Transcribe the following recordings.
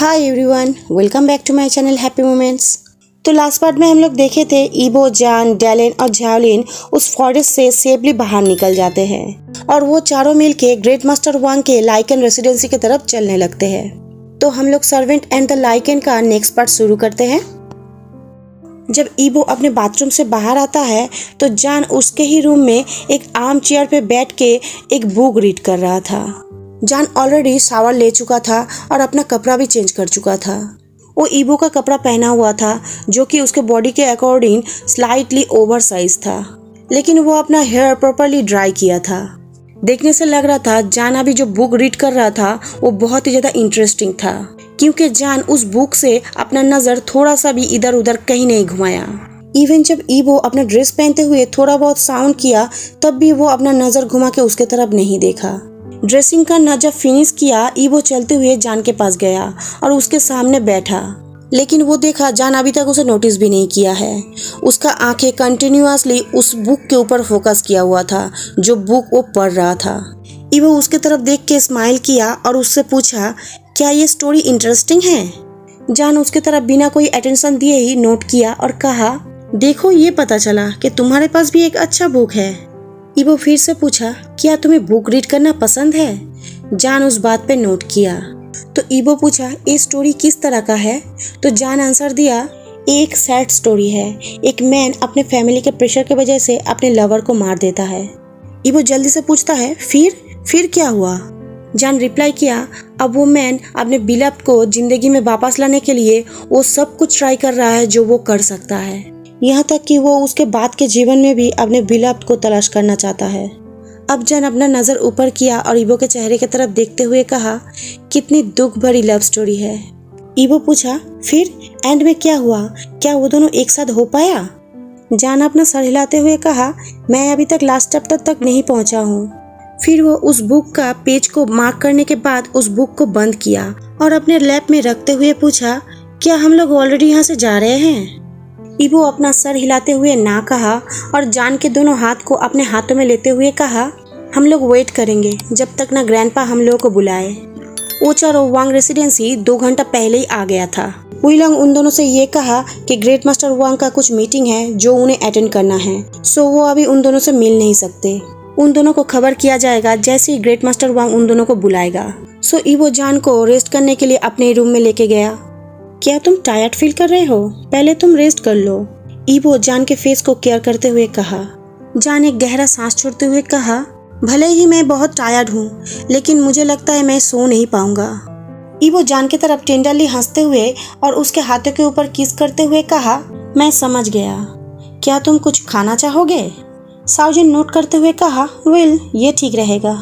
Hi everyone, welcome back to my channel happy moments. तो last part में हम लोग देखे थे ईबो, जान, डैलेन और झाओलिन उस फॉरेस्ट से सेफली बाहर निकल जाते हैं और वो चारों मिलके ग्रेट मास्टर वांग के लाइकन रेसिडेंसी की तरफ चलने लगते हैं। तो हम लोग सर्वेंट एंड द लाइकन का नेक्स्ट पार्ट शुरू करते हैं। जब ईबो अपने बाथरूम से बाहर आता है तो जान उसके ही रूम में एक आर्म चेयर पे बैठ के एक बुक रीड कर रहा था। जान ऑलरेडी शावर ले चुका था और अपना कपड़ा भी चेंज कर चुका था। वो ईबो का कपड़ा पहना हुआ था जो कि उसके बॉडी के अकॉर्डिंग स्लाइटली ओवर साइज था, लेकिन वो अपना हेयर प्रॉपरली ड्राई किया था। देखने से लग रहा था जान अभी जो बुक रीड कर रहा था वो बहुत ही ज्यादा इंटरेस्टिंग था, क्योंकि जान उस बुक से अपना नजर थोड़ा सा भी इधर उधर कहीं नहीं घुमाया। इवन जब ईबो अपना ड्रेस पहनते हुए थोड़ा बहुत साउंड किया तब भी वो अपना नजर घुमा के उसके तरफ नहीं देखा। ड्रेसिंग करना जब फिनिश किया, ईबो चलते हुए जान के पास गया और उसके सामने बैठा, लेकिन वो देखा जान अभी तक उसे नोटिस भी नहीं किया है। उसका आंखें कंटिन्यूअसली उस बुक के ऊपर फोकस किया हुआ था जो बुक वो पढ़ रहा था। ईबो उसके तरफ देख के स्माइल किया और उससे पूछा, क्या ये स्टोरी इंटरेस्टिंग है? जान उसके तरफ बिना कोई अटेंशन दिए ही नोट किया और कहा, देखो ये पता चला कि तुम्हारे पास भी एक अच्छा बुक है। ईबो फिर से पूछा, क्या तुम्हें बुक रीड करना पसंद है? जान उस बात पे नोट किया। तो ईबो पूछा, ये स्टोरी किस तरह का है? तो जान आंसर दिया, एक सैड स्टोरी है। एक मैन अपने फैमिली के प्रेशर की वजह से अपने लवर को मार देता है। ईबो जल्दी से पूछता है, फिर क्या हुआ? जान रिप्लाई किया, अब वो मैन अपने बिलव्ड को जिंदगी में वापस लाने के लिए वो सब कुछ ट्राई कर रहा है जो वो कर सकता है, यहाँ तक कि वो उसके बाद के जीवन में भी अपने बिलव्ड को तलाश करना चाहता है। अब जान अपना नजर ऊपर किया और ईबो के चेहरे की तरफ देखते हुए कहा, कितनी दुख भरी लव स्टोरी है। ईबो पूछा, फिर एंड में क्या हुआ? क्या वो दोनों एक साथ हो पाया? जान अपना सर हिलाते हुए कहा, मैं अभी तक लास्ट चैप्टर तक नहीं पहुंचा हूँ। फिर वो उस बुक का पेज को मार्क करने के बाद उस बुक को बंद किया और अपने लैप में रखते हुए पूछा, क्या हम लोग ऑलरेडी यहाँ से जा रहे हैं? ईबो अपना सर हिलाते हुए ना कहा और जान के दोनों हाथ को अपने हाथों में लेते हुए कहा, हम लोग वेट करेंगे जब तक ना ग्रैंडपा हम लोगों को बुलाए। वो चारों वांग रेसिडेंसी 2 घंटा पहले ही आ गया था। हुईलंग उन दोनों से ये कहा कि ग्रेट मास्टर वांग का कुछ मीटिंग है जो उन्हें अटेंड करना है, सो वो अभी उन दोनों से मिल नहीं सकते। उन दोनों को खबर किया जाएगा जैसे ही ग्रेट मास्टर वांग उन दोनों को बुलाएगा। सो ईबो जान को रेस्ट करने के लिए अपने रूम में लेके गया। क्या तुम टायर्ड फील कर रहे हो? पहले तुम रेस्ट कर लो, ईबो जान के फेस को केयर करते हुए कहा। जान एक गहरा सांस छोड़ते हुए कहा, भले ही मैं बहुत टायर्ड हूँ, लेकिन मुझे लगता है मैं सो नहीं पाऊंगा। ईबो जान की तरफ टेंडरली हंसते हुए और उसके हाथों के ऊपर किस करते हुए कहा, मैं समझ गया। क्या तुम कुछ खाना चाहोगे? साउजिन नोट करते हुए कहा, वेल ये ठीक रहेगा।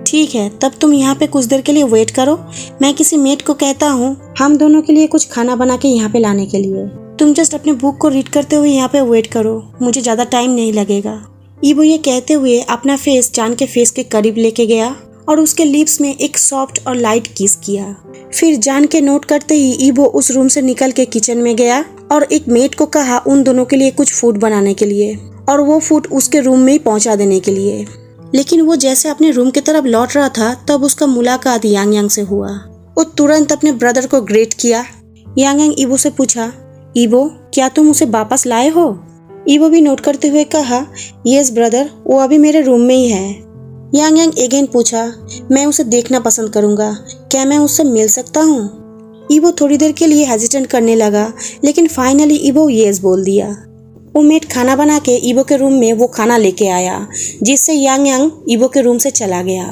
ठीक है, तब तुम यहाँ पे कुछ देर के लिए वेट करो, मैं किसी मेट को कहता हूँ हम दोनों के लिए कुछ खाना बना के यहाँ पे लाने के लिए। तुम जस्ट अपने बुक को रीड करते हुए यहाँ पे वेट करो, मुझे ज्यादा टाइम नहीं लगेगा। ईबो ये कहते हुए अपना फेस जान के फेस के करीब लेके गया और उसके लिप्स में एक सॉफ्ट और लाइट किस किया। फिर जान के नोट करते ही ईबो उस रूम से निकल के किचन में गया और एक मेट को कहा उन दोनों के लिए कुछ फूड बनाने के लिए और वो फूड उसके रूम में ही पहुंचा देने के लिए। लेकिन वो जैसे अपने रूम की तरफ लौट रहा था तब उसका मुलाकात यांग यांग से हुआ। वो तुरंत अपने ब्रदर को ग्रेट किया। यांग यांग ईबो से पूछा, ईबो क्या तुम उसे वापस लाए हो? ईबो भी नोट करते हुए कहा, यस ब्रदर, वो अभी मेरे रूम में ही है। यांग यांग अगेन पूछा, मैं उसे देखना पसंद करूंगा, क्या मैं उससे मिल सकता हूँ? ईबो थोड़ी देर के लिए हेजिटेट करने लगा, लेकिन फाइनली ईबो यस बोल दिया। वो मेट खाना बना के ईबो के रूम में वो खाना लेके आया, जिससे यांग यांग ईबो के रूम से चला गया।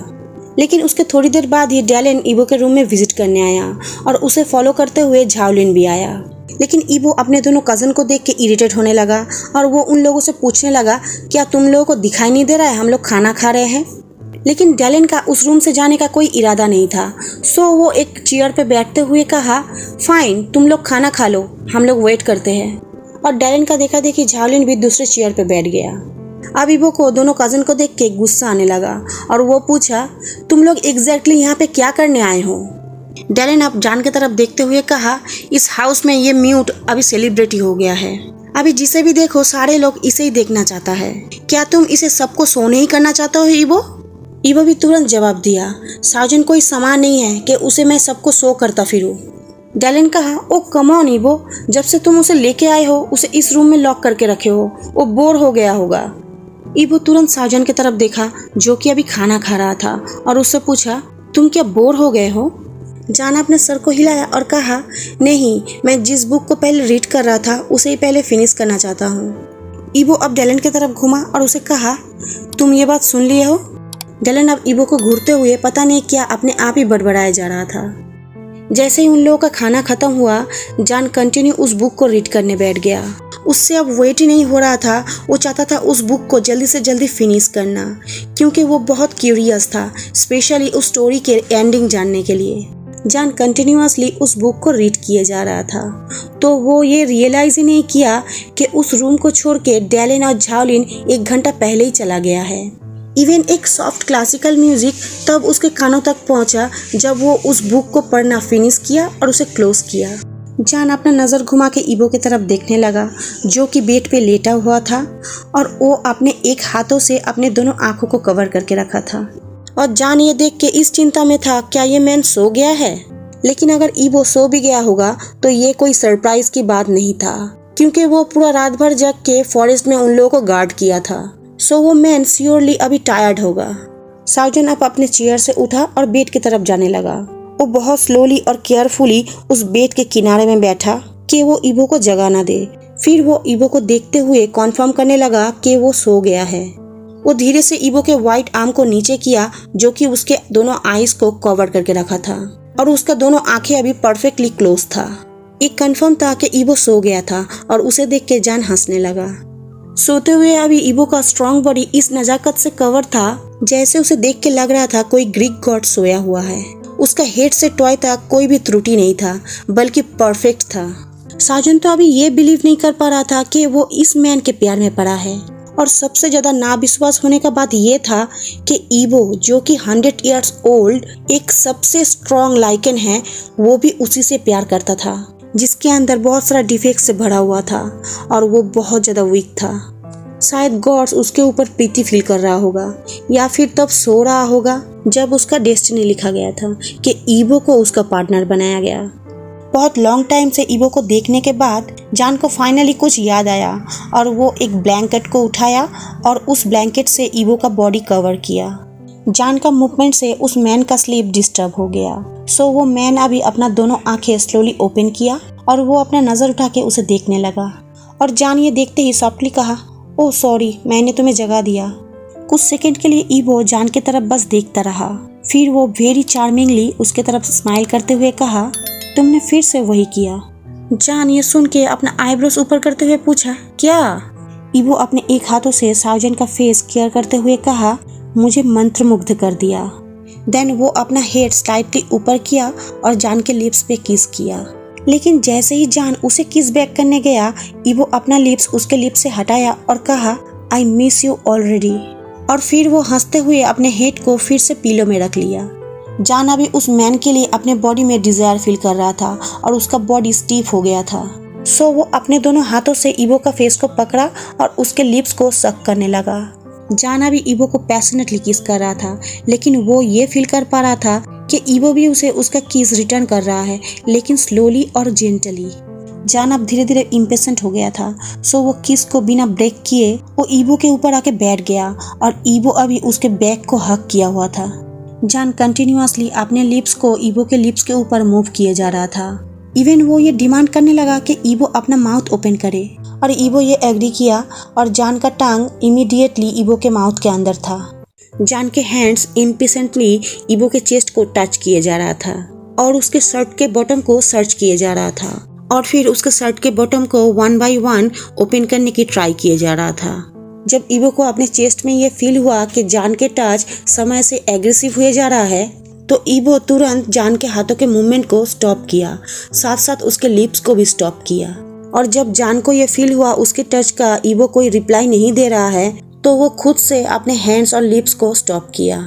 लेकिन उसके थोड़ी देर बाद ही डैलेन ईबो के रूम में विजिट करने आया और उसे फॉलो करते हुए झाओलिन भी आया। लेकिन ईबो अपने दोनों कजन को देख के इरिटेट होने लगा और वो उन लोगों से पूछने लगा, क्या तुम लोगों को दिखाई नहीं दे रहा है हम लोग खाना खा रहे हैं? लेकिन डैलेन का उस रूम से जाने का कोई इरादा नहीं था, सो वो एक चेयर पे बैठते हुए कहा, फाइन तुम लोग खाना खा लो, हम लोग वेट करते हैं। और डैलेन का देखा देखी झाओलिन भी दूसरे चेयर पे बैठ गया। अब ईबो को दोनों कजन को देख के गुस्सा आने लगा और वो पूछा, तुम लोग एग्जैक्टली यहाँ पे क्या करने आए हो? डैलेन अब जान की तरफ देखते हुए कहा, इस हाउस में ये म्यूट अभी सेलिब्रिटी हो गया है, अभी जिसे भी देखो सारे लोग इसे ही देखना चाहता है। क्या तुम इसे सबको शो नहीं करना चाहते हो ईबो? ईबो भी तुरंत जवाब दिया, साजन कोई सामान नहीं है कि उसे मैं सबको शो करता फिरूं। डैलेन कहा, ओ कम ऑन ईबो, जब से तुम उसे लेके आए हो उसे इस रूम में लॉक करके रखे हो, वो बोर हो गया होगा। ईबो तुरंत साजन की तरफ देखा जो कि अभी खाना खा रहा था और उससे पूछा, तुम क्या बोर हो गए हो? जान अपने सर को हिलाया और कहा, नहीं, मैं जिस बुक को पहले रीड कर रहा था उसे ही पहले फिनिश करना चाहता हूँ। ईबो अब डैलेन की तरफ घुमा और उसे कहा, तुम ये बात सुन लिए हो? डैलेन अब ईबो को घूरते हुए पता नहीं क्या अपने आप ही बड़बड़ाया जा रहा था। जैसे ही उन लोगों का खाना खत्म हुआ, जान कंटिन्यू उस बुक को रीड करने बैठ गया। उससे अब वेट ही नहीं हो रहा था, वो चाहता था उस बुक को जल्दी से जल्दी फिनिश करना, क्योंकि वो बहुत क्यूरियस था, स्पेशली उस स्टोरी के एंडिंग जानने के लिए। जान कंटिन्यूअसली उस बुक को रीड किए जा रहा था, तो वो ये रियलाइज ही नहीं किया कि उस रूम को छोड़ के डैलेन और झाओलिन 1 घंटा पहले ही चला गया है। इवन एक सॉफ्ट क्लासिकल म्यूजिक तब उसके कानों तक पहुंचा जब वो उस बुक को पढ़ना फिनिश किया और उसे क्लोज किया। जान अपना नज़र घुमा के ईबो की तरफ देखने लगा जो कि बेड पे लेटा हुआ था और वो अपने एक हाथों से अपने दोनों आंखों को कवर करके रखा था। और जान ये देख के इस चिंता में था, क्या ये मैन सो गया है? लेकिन अगर ईबो सो भी गया होगा तो ये कोई सरप्राइज की बात नहीं था, क्योंकि वो पूरा रात भर जग के फॉरेस्ट में उन लोगों को गार्ड किया था। सो वो मैन श्योरली अभी टायर्ड होगा। साजन अब अपने चेयर से उठा और बेड की तरफ जाने लगा। वो बहुत स्लोली और केयरफुली उस बेड के किनारे में बैठा कि वो ईबो को जगा ना दे। फिर वो ईबो को देखते हुए कॉन्फर्म करने लगा कि वो सो गया है। वो धीरे से ईबो के व्हाइट आर्म को नीचे किया जो कि उसके दोनों आईज को कवर करके रखा था और उसका दोनों आंखें अभी परफेक्टली क्लोज था। एक कंफर्म था कि ईबो सो गया था और उसे देख के जान हंसने लगा। सोते हुए अभी ईबो का स्ट्रॉन्ग बॉडी इस नजाकत से कवर था जैसे उसे देख के लग रहा था कोई ग्रीक गॉड सोया हुआ है। उसका हेड से टॉय तक कोई भी त्रुटि नहीं था, बल्कि परफेक्ट था। साजन तो अभी ये बिलीव नहीं कर पा रहा था कि वो इस मैन के प्यार में पड़ा है, और सबसे ज्यादा नाविश्वास होने का बात ये था कि ईबो जो कि 100 इयर्स ओल्ड एक सबसे स्ट्रॉन्ग लाइकन है, वो भी उसी से प्यार करता था जिसके अंदर बहुत सारा डिफेक्ट से भरा हुआ था और वो बहुत ज्यादा वीक था। शायद गॉड्स उसके ऊपर प्रीति फील कर रहा होगा या फिर तब सो रहा होगा जब उसका डेस्टिनी लिखा गया था कि ईबो को उसका पार्टनर बनाया गया। बहुत लॉन्ग टाइम से ईबो को देखने के बाद जान को फाइनली कुछ याद आया और वो एक ब्लैंकेट को उठाया और उस ब्लैंकेट से ईबो का बॉडी कवर किया। जान का मूवमेंट से उस मैन का स्लीप डिस्टर्ब हो गया। सो वो मैन अभी अपना दोनों आंखें स्लोली ओपन किया और वो अपना नजर उठा के उसे देखने लगा। और जान ये देखते ही सॉफ्टली कहा, ओह सॉरी, मैंने तुम्हें जगा दिया। कुछ सेकंड के लिए ईबो जान की तरफ बस देखता रहा, फिर वो वेरी चार्मिंगली उसके तरफ स्माइल करते हुए कहा, तुमने फिर से वही किया। जान ये सुन के अपना आईब्रोज ऊपर करते हुए पूछा, क्या? ईबो अपने एक हाथों से साजन का फेस केयर करते हुए कहा, मुझे मंत्रमुग्ध कर दिया। देन वो अपना हेड स्लाइटली ऊपर किया और जान के लिप्स पे किस किया। लेकिन जैसे ही जान उसे किस बैक करने गया, ईबो अपना लिप्स उसके लिप्स से हटाया और कहा, आई मिस यू ऑलरेडी। और फिर वो हंसते हुए अपने हेड को फिर से पीलो में रख लिया। जान अभी उस मैन के लिए अपने बॉडी में डिजायर फील कर रहा था और उसका बॉडी स्टीफ हो गया था। सो वो अपने दोनों हाथों से ईबो का फेस को पकड़ा और उसके लिप्स को सक करने लगा। जान अभी ईबो को पैशनेटली किस कर रहा था, लेकिन वो ये फील कर पा रहा था कि ईबो भी उसे उसका किस रिटर्न कर रहा है, लेकिन स्लोली और जेंटली। जान अब धीरे धीरे इम्पेशेंट हो गया था। सो वो किस को बिना ब्रेक किए वो ईबो के ऊपर आके बैठ गया और ईबो अभी उसके बैक को हक किया हुआ था। जान कंटिन्यूअसली अपने लिप्स को ईबो के लिप्स के ऊपर मूव किए जा रहा था। इवन वो ये डिमांड करने लगा कि ईबो अपना माउथ ओपन करे और ईबो ये एग्री किया और जान का टांग इमीडिएटली ईबो के माउथ के अंदर था। जान के हैंड्स इम्पेशेंटली ईबो के चेस्ट को टच किए जा रहा था और उसके शर्ट के बॉटम को सर्च किए जा रहा था और फिर उसके शर्ट के बॉटम को 1 by 1 ओपन करने की ट्राई किए जा रहा था। जब ईबो को अपने चेस्ट में ये फील हुआ कि जान के टच समय से एग्रेसिव हुए जा रहा है, तो ईबो तुरंत जान के हाथों के मूवमेंट को स्टॉप किया, साथ साथ उसके लिप्स को भी स्टॉप किया। और जब जान को ये फील हुआ उसके टच का ईबो कोई रिप्लाई नहीं दे रहा है, तो वो खुद से अपने हैंड्स और लिप्स को स्टॉप किया।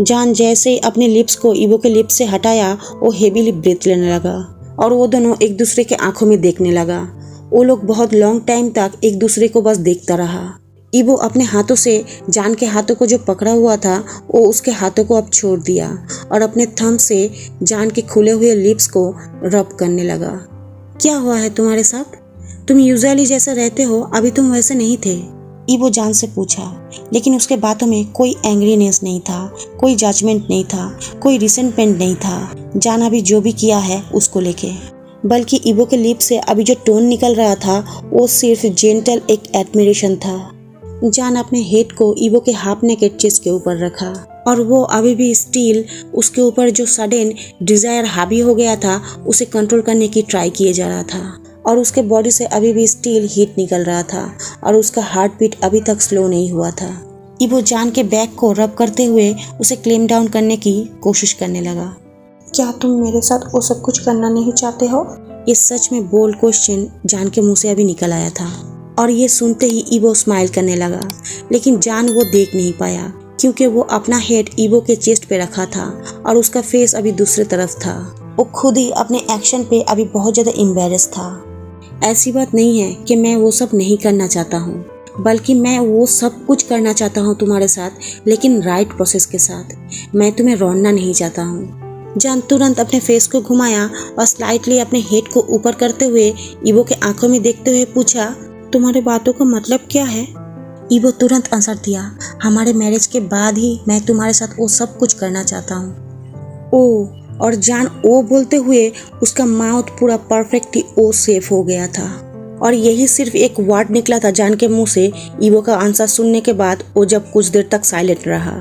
जान जैसे ही अपने लिप्स को ईबो के लिप्स से हटाया, वो हेवीली ब्रीथ लेने लगा और वो दोनों एक दूसरे के आंखों में देखने लगा। वो लोग बहुत लॉन्ग टाइम तक एक दूसरे को बस देखता रहा। ईबो अपने हाथों से जान के हाथों को जो पकड़ा हुआ था वो उसके हाथों को अब छोड़ दिया और अपने थंब से जान के खुले हुए लिप्स को रब करने लगा। क्या हुआ है तुम्हारे साथ? तुम यूजुअली जैसे रहते हो, अभी तुम वैसे नहीं थे, ईबो जान से पूछा। लेकिन उसके बातों में कोई एंग्रीनेस नहीं था, कोई जजमेंट नहीं था, कोई रिसेंटमेंट नहीं था जान अभी जो भी किया है उसको लेके, बल्कि ईबो के लिप से अभी जो टोन निकल रहा था वो सिर्फ जेंटल एक एडमिरेशन था। जान अपने हेड को ईबो के हाफ नेकेड चेस्ट के ऊपर रखा और वो अभी भी स्टिल उसके ऊपर जो सडन डिजायर हावी हो गया था उसे कंट्रोल करने की ट्राई किए जा रहा था और उसके बॉडी से अभी भी स्टिल हीट निकल रहा था और उसका हार्ट बीट अभी तक स्लो नहीं हुआ था। ईबो जान के बैक को रब करते हुए उसे क्लेम डाउन करने की कोशिश करने लगा। क्या तुम मेरे साथ वो सब कुछ करना नहीं चाहते हो? ये सच में बोल्ड क्वेश्चन जान के मुंह से अभी निकल आया था और ये सुनते ही ईबो स्माइल करने लगा, लेकिन जान वो देख नहीं पाया क्योंकि वो अपना हेड ईबो के चेस्ट पे रखा था और उसका फेस अभी दूसरी तरफ था। वो खुद ही अपने एक्शन पे अभी बहुत ज्यादा एम्बैरेस था। ऐसी बात नहीं है कि मैं वो सब नहीं करना चाहता हूँ, बल्कि मैं वो सब कुछ करना चाहता हूँ तुम्हारे साथ, लेकिन राइट प्रोसेस के साथ। मैं तुम्हें रोना नहीं चाहता हूँ। जान तुरंत अपने फेस को घुमाया और स्लाइटली अपने हेड को ऊपर करते हुए ईबो के आंखों में देखते हुए पूछा, तुम्हारे बातों का मतलब क्या है? ईबो तुरंत आंसर दिया, हमारे मैरिज के बाद ही मैं तुम्हारे साथ वो सब कुछ करना चाहता हूँ। ओ, और जान ओ बोलते हुए उसका माउथ पूरा परफेक्टली ओ सेफ हो गया था और यही सिर्फ एक वर्ड निकला था जान के मुंह से। ईबो का आंसर सुनने के बाद वो जब कुछ देर तक साइलेंट रहा।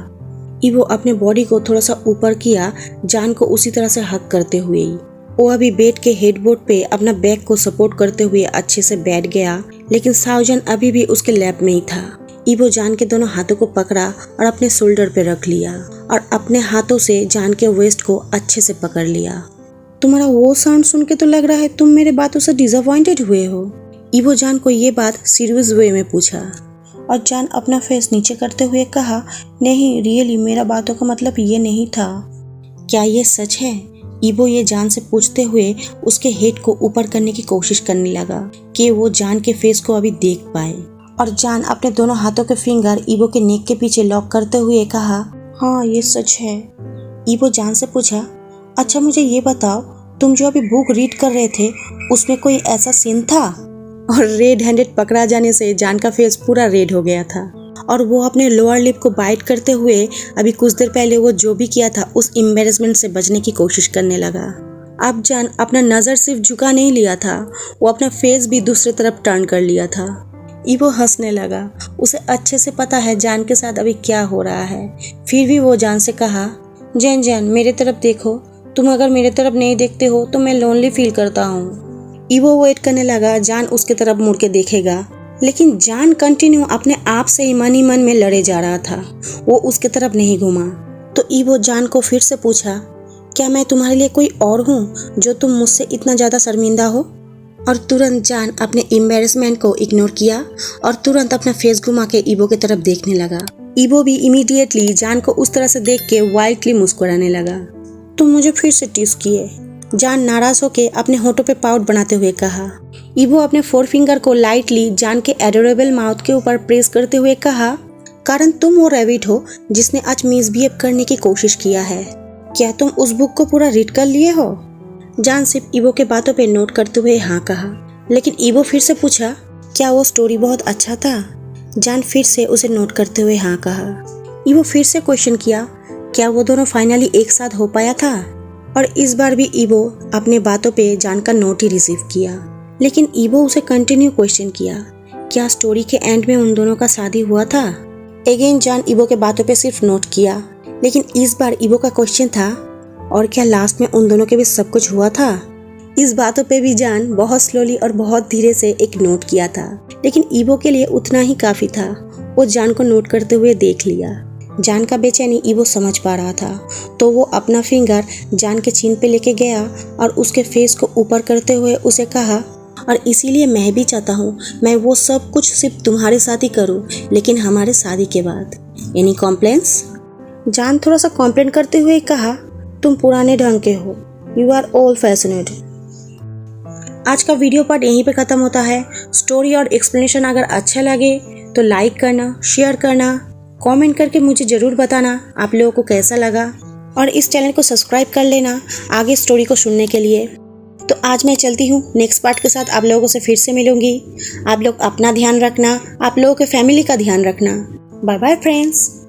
ईबो अपने बॉडी को थोड़ा सा ऊपर किया, जान को उसी तरह से हक करते हुए ही। वो अभी बेड के हेडबोर्ड पे अपना बैक को सपोर्ट करते हुए अच्छे से बैठ गया, लेकिन साउजन अभी भी उसके लैप में ही था। ईबो जान के दोनों हाथों को पकड़ा और अपने शोल्डर पे रख लिया और अपने हाथों से जान के वेस्ट को अच्छे से पकड़ लिया। तुम्हारा वो साउंड सुन के तो लग रहा है तुम मेरे बातों से डिसअपॉइंटेड हुए हो। ईबो जान को ये बात सीरियस वे में पूछा और जान अपना फेस नीचे करते हुए कहा, नहीं रियली मेरा बातों का मतलब ये नहीं था। क्या ये सच है? ईबो ये जान से पूछते हुए उसके हेड को ऊपर करने की कोशिश करने लगा कि वो जान के फेस को अभी देख पाए और जान अपने दोनों हाथों के फिंगर ईबो के नेक के पीछे लॉक करते हुए कहा, हाँ ये सच है। ईबो जान से पूछा, अच्छा मुझे ये बताओ, तुम जो अभी बुक रीड कर रहे थे उसमें कोई ऐसा सीन था? और रेड हैंडेड पकड़ा जाने से जान का फेस पूरा रेड हो गया था और वो अपने लोअर लिप को बाइट करते हुए अभी कुछ देर पहले वो जो भी किया था उस एम्बैरेसमेंट से बचने की कोशिश करने लगा। अब जान अपना नजर सिर्फ झुका नहीं लिया था, वो अपना फेस भी दूसरी तरफ टर्न कर लिया था। ईबो हंसने लगा, उसे अच्छे से पता है जान के साथ अभी क्या हो रहा है। फिर भी वो जान से कहा, जान मेरे तरफ देखो, तुम अगर मेरे तरफ नहीं देखते हो तो मैं लोनली फील करता हूँ। ईबो वेट करने लगा जान उसके तरफ मुड़ के देखेगा, लेकिन जान कंटिन्यू अपने आप से ही मन में लड़े जा रहा था। वो उसके तरफ नहीं घूमा। तो ईबो जान को फिर से पूछा, क्या मैं तुम्हारे लिए कोई और हूँ जो तुम मुझसे इतना ज्यादा शर्मिंदा हो? और तुरंत जान अपने एम्बैरेसमेंट को इग्नोर किया और तुरंत अपना फेस घुमा के ईबो की तरफ देखने लगा। ईबो भी इमीडिएटली जान को उस तरह से देख के वाइल्डली मुस्कुराने लगा। तुम मुझे फिर से टीज किए, जान नाराज होके अपने होठों पे पाउट बनाते हुए कहा। ईबो अपने 4 फिंगर को लाइटली जान के एडोरेबल माउथ के ऊपर प्रेस करते हुए कहा, कारण तुम वो रैबिट हो जिसने आज मिसबिहेव करने की कोशिश किया है। क्या तुम उस बुक को पूरा रीड कर लिए हो? जान सिर्फ ईबो के बातों पे नोट करते हुए हाँ कहा, लेकिन ईबो फिर से पूछा, क्या वो स्टोरी बहुत अच्छा था? जान फिर से उसे नोट करते हुए हाँ कहा। ईबो फिर से क्वेश्चन किया, क्या वो दोनों फाइनली एक साथ हो पाया था? और इस बार भी ईबो अपने बातों पे जान का नोट ही रिसीव किया, लेकिन ईबो उसे कंटिन्यू क्वेश्चन किया, क्या स्टोरी के एंड में उन दोनों का शादी हुआ था? अगेन जान ईबो के बातों पे सिर्फ नोट किया, लेकिन इस बार ईबो का क्वेश्चन था, और क्या लास्ट में उन दोनों के बीच सब कुछ हुआ था? इस बातों पे भी जान बहुत स्लोली और बहुत धीरे से एक नोट किया था, लेकिन ईबो के लिए उतना ही काफी था। वो जान को नोट करते हुए देख लिया। जान का बेचैनी ईबो समझ पा रहा था, तो वो अपना फिंगर जान के चीन पे लेके गया और उसके फेस को ऊपर करते हुए उसे कहा, और इसीलिए मैं भी चाहता हूँ मैं वो सब कुछ सिर्फ तुम्हारे साथ ही करूँ, लेकिन हमारे शादी के बाद। एनी कॉम्प्लेन्स? जान थोड़ा सा कॉम्प्लेन करते हुए कहा, तुम पुराने ढंग के हो, यू आर ओल्ड फैशनेड। आज का वीडियो पार्ट यहीं पे खत्म होता है। स्टोरी और एक्सप्लेनेशन अगर अच्छा लगे तो लाइक करना, शेयर करना, कमेंट करके मुझे ज़रूर बताना आप लोगों को कैसा लगा, और इस चैनल को सब्सक्राइब कर लेना आगे स्टोरी को सुनने के लिए। तो आज मैं चलती हूँ, नेक्स्ट पार्ट के साथ आप लोगों से फिर से मिलूंगी। आप लोग अपना ध्यान रखना, आप लोगों के फैमिली का ध्यान रखना। Bye bye friends.